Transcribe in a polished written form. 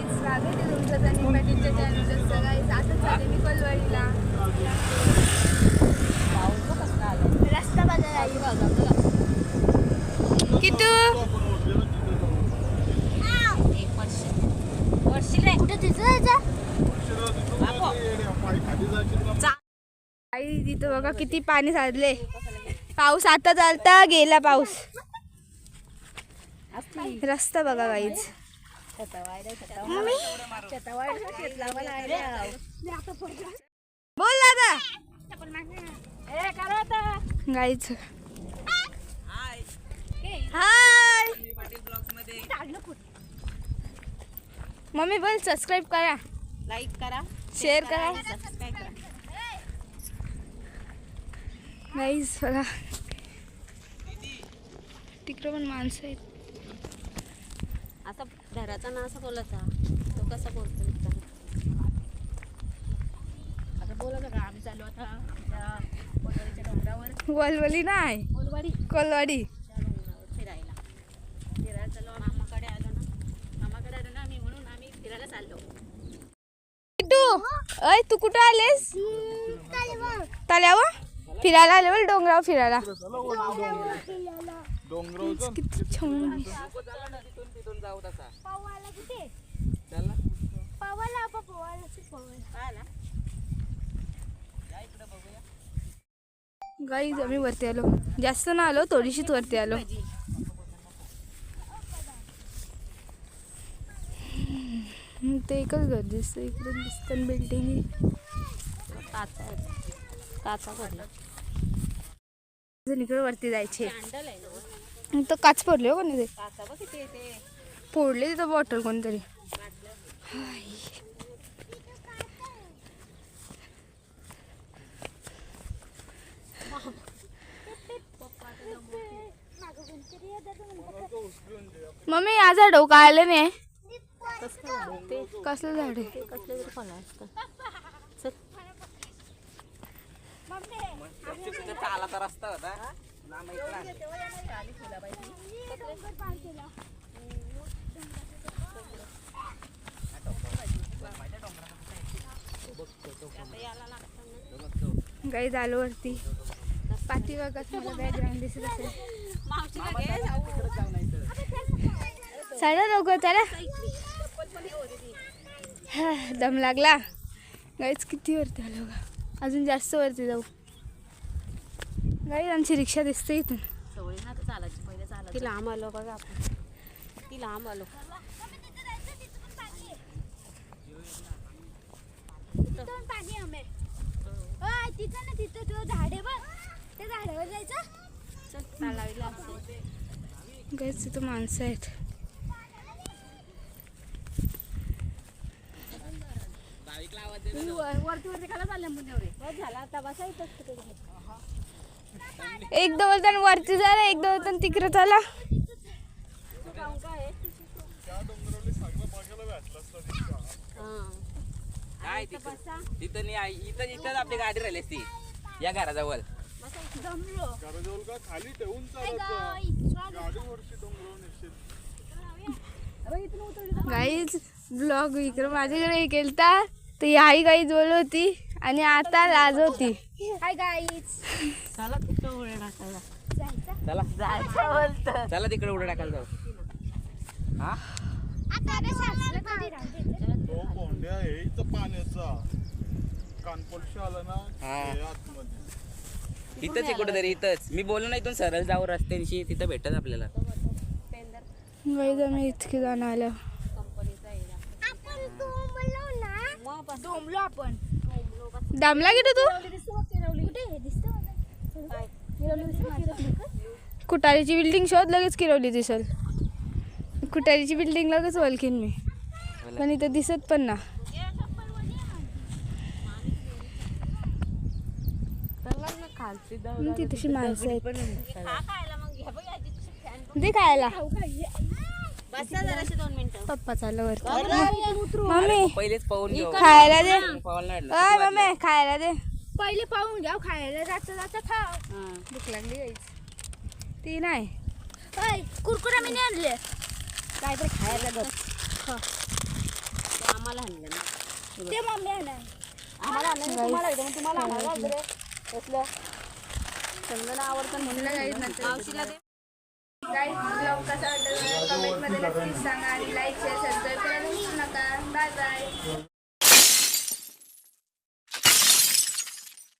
स्वागत आहे तुमचं त्यांनी पाटीलच्या चॅनलचं सगळं असंच झालं मी कोलवाडीला रस्ता बघायला किटू आई तिथं बघा किती पाणी साचले पाऊस आता चालता गेला पाऊस रस्ता बघा गाईच बोल दादा गाईच हाय मम्मी बोल सबस्क्राईब करा लाईक करा शेअर करा सबस्क्राईब करा गाईज बघा तिकडं पण माणसं आहेत आता घराचा ना असं बोलायचा तो कसा बोलतो आता बोला का आम्ही चालू आता त्या कोलवाडीच्या डोंगरावर वलवली नाही कोलवाडी फिरायला चाललो मामाकडे आलो ना आम्ही म्हणून आम्ही फिरायला चाललो अय तू कुठं आलेस तल्यावर फिरायला आले बोल डोंगरावर फिरायला किती छान गाईज आम्ही वरती आलो जास्त ना आलो थोडीशीच वरती आलो ते एकच घर दिसतं इकडे दिसतं बिल्डिंग काचा पडला इकडे वरती जायचे हँडल आहे ना तो काच पडले हो कोणी ते काचा बघ किती ते फोडले तिथं बॉटल कोणतरी मम्मी या झाड का आले नाही कसलं झाड आहे कसले तरी फळ असतं चालाचा रस्ता होता गाई आलो वरती पाठीमागच मला बॅकग्राऊंड दिसत असेल चला लवकर चला दम लागला गाईच किती वरती आलो का अजून जास्त वरती जाऊ गाई आमची रिक्षा दिसते इथून सवय ना चालायची पहिले चालायची ती लांब आलो बघा आपण ती लांब आलो तिथं ना तिथं तो झाडे बघ त्या झाडावर जायचं चल चालायला गाईच तिथं माणसं आहेत वरती वरती खाला चालल्या मुलीवर झाला आता बसायचं एक दोन वरती झाला एक दोन तिकडे चला काय तिथं नाही आई इथं आपली गाडी राहिली असती या घराजवळ खाली ठेवून गाईज ब्लॉग इकडे माझ्याकडे केलता तर आई गाईज बोल होती आणि आता लाज होती हाय गाईज चला तिकडे उड्या टाकायला चला जायचं बोलतं चला तिकडे उड्या टाकायला जाऊ हा कोंड्या आहे इथं पाण्याचा कानपडशी आला ना हा. हे आतमध्ये इथंच आहे कुठेतरी इथंच मी बोललो ना इथून सरळ जाऊ रस्त्याशी तिथं भेटत आपल्याला गाईज आम्ही इतके जाणं आलं दामला गेलो तू कुटारीची बिल्डिंग शोध लगेच किरवली दिसल कुटारीची बिल्डिंग लगेच ओळखीन मी पण इथं दिसत पण ना ती तशी माणसं आहेत दे खायला बसा जराशी 2 मिनिटं पप्पा चाललं वरती मम्मी पहिलेच पाहून घेऊ खायला दे पाहायला नाही अय मम्मी खायला दे पहिले पाहून घ्या खायला जाता जाता खा भूक लागली गाईच ती नाही कुरकुरा मी नाही आणले काहीतरी खायला बघ आम्हाला आणलं ना. ते मम्मी आहे आम्हाला आणलं नाही, तुम्हाला एकदा, मग तुम्हाला आणायला लागलं रे कसलं समजा आवडतं म्हणून मावशीला दे. गाईज ब्लॉग कसा वाटला कमेंटमध्ये नक्कीच सांगा आणि लाईक शेअर सबस्क्राईब करायला विसरू नका. Bye bye.